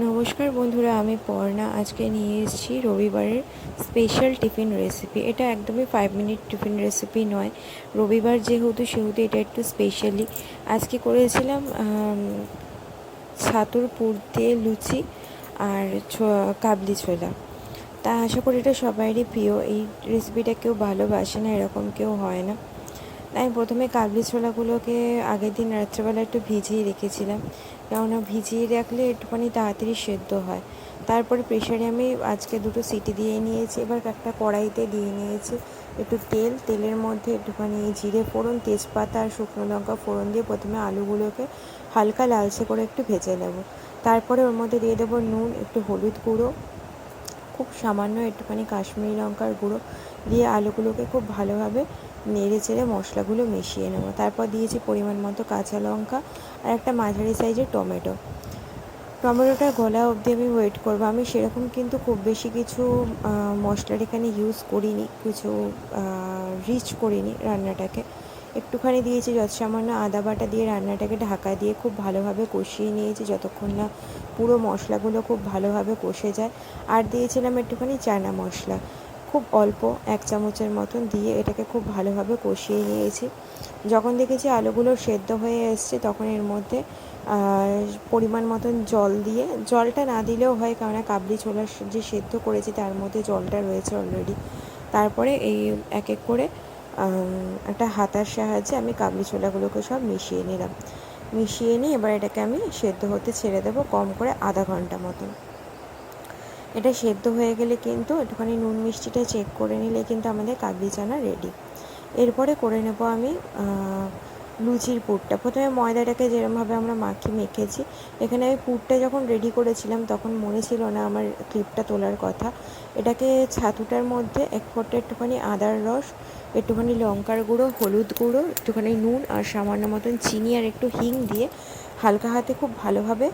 নমস্কার বন্ধুরা, আমি পর্ণা। আজকে নিয়ে এসেছি রবিবারের স্পেশাল টিফিন রেসিপি। এটা একদমই 5 মিনিট টিফিন রেসিপি নয়। রবিবার সেহেতু এটা একটু স্পেশালি আজকে করেছিলাম ছাতুর পুর দিয়ে লুচি আর কাবলি ছোলা। তা আশা করি এটা সবারই প্রিয়। এই রেসিপিটা কেউ ভালোবাসে না, এরকম কেউ হয় না। আমি প্রথমে কাবলি ছোলাগুলোকে আগের দিন রাত্রেবেলা একটু ভিজিয়ে রেখেছিলাম, কেননা ভিজিয়ে রাখলে একটুখানি তাড়াতাড়ি সেদ্ধ হয়। তারপরে প্রেশারে আমি আজকে 2টো সিটি দিয়ে নিয়েছি। এবার একটা কড়াইতে দিয়ে নিয়েছি একটু তেলের মধ্যে একটুখানি জিরে ফোড়ন, তেজপাতা আর শুকনো লঙ্কা ফোড়ন দিয়ে প্রথমে আলুগুলোকে হালকা লালচে করে একটু ভেজে নেব। তারপরে ওর মধ্যে দিয়ে দেবো নুন, একটু হলুদ গুঁড়ো, খুব সামান্য একটুখানি কাশ্মীরি লঙ্কার গুঁড়ো দিয়ে আলুগুলোকে খুব ভালোভাবে নেড়ে চেড়ে মশলাগুলো মিশিয়ে নেবো। তারপর দিয়েছি পরিমাণ মতো কাঁচা লঙ্কা আর একটা মাঝারি সাইজের টমেটোটা গলা অবধি আমি ওয়েট করবো। আমি সেরকম কিন্তু খুব বেশি কিছু মশলার এখানে ইউজ করিনি, কিছু রিচ করিনি রান্নাটাকে। একটুখানি দিয়েছি সামান্য আদা বাটা দিয়ে রান্নাটাকে ঢাকা দিয়ে খুব ভালোভাবে কষিয়ে নিয়েছি যতক্ষণ না পুরো মশলাগুলো খুব ভালোভাবে কষে যায়। আর দিয়েছিলাম একটুখানি চানা মশলা, খুব অল্প 1 চামচের মতন দিয়ে এটাকে খুব ভালোভাবে কষিয়ে নিয়েছি। যখন দেখেছি আলুগুলো সেদ্ধ হয়ে এসছে তখন এর মধ্যে পরিমাণ মতন জল দিয়ে, জলটা না দিলেও হয় কেননা কাবলি ছোলা যে সেদ্ধ করেছি তার মধ্যে জলটা রয়েছে অলরেডি। তারপরে এই এক এক করে একটা হাতার সাহায্যে আমি কাবলি ছোলাগুলোকে সব মিশিয়ে নিলাম। মিশিয়ে নিয়ে এবার এটাকে আমি সেদ্ধ হতে ছেড়ে দেবো কম করে আধা ঘন্টা মতন। এটা সেদ্ধ হয়ে গেলে কিন্তু একটুখানি নুন মিষ্টিটা চেক করে নিলে কিন্তু আমাদের কাবলি চানা রেডি। এরপরে করে নেব আমি লুচির পুরটা। প্রথমে ময়দাটাকে যেরকমভাবে আমরা মেখেছি, এখানে আমি পুরটা যখন রেডি করেছিলাম তখন মনে ছিল না আমার ক্লিপটা তোলার কথা। এটাকে ছাতুটার মধ্যে এক ফোঁটা একটুখানি আদার রস, একটুখানি লঙ্কার গুঁড়ো, হলুদ গুঁড়ো, একটুখানি নুন আর সামান্য মতন চিনি আর একটু হিং দিয়ে হালকা হাতে খুব ভালোভাবে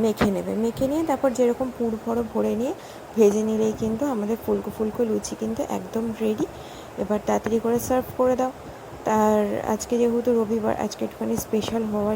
মেখে নিয়ে তারপর যেরকম পুর ভরে নিয়ে ভেজে নিলেই কিন্তু আমাদের ফুলকো ফুলকো লুচি কিন্তু একদম রেডি। এবার তাড়াতাড়ি করে সার্ভ করে দাও। আর আজকে যেহেতু রবিবার, আজকে একটুখানি স্পেশাল হওয়ার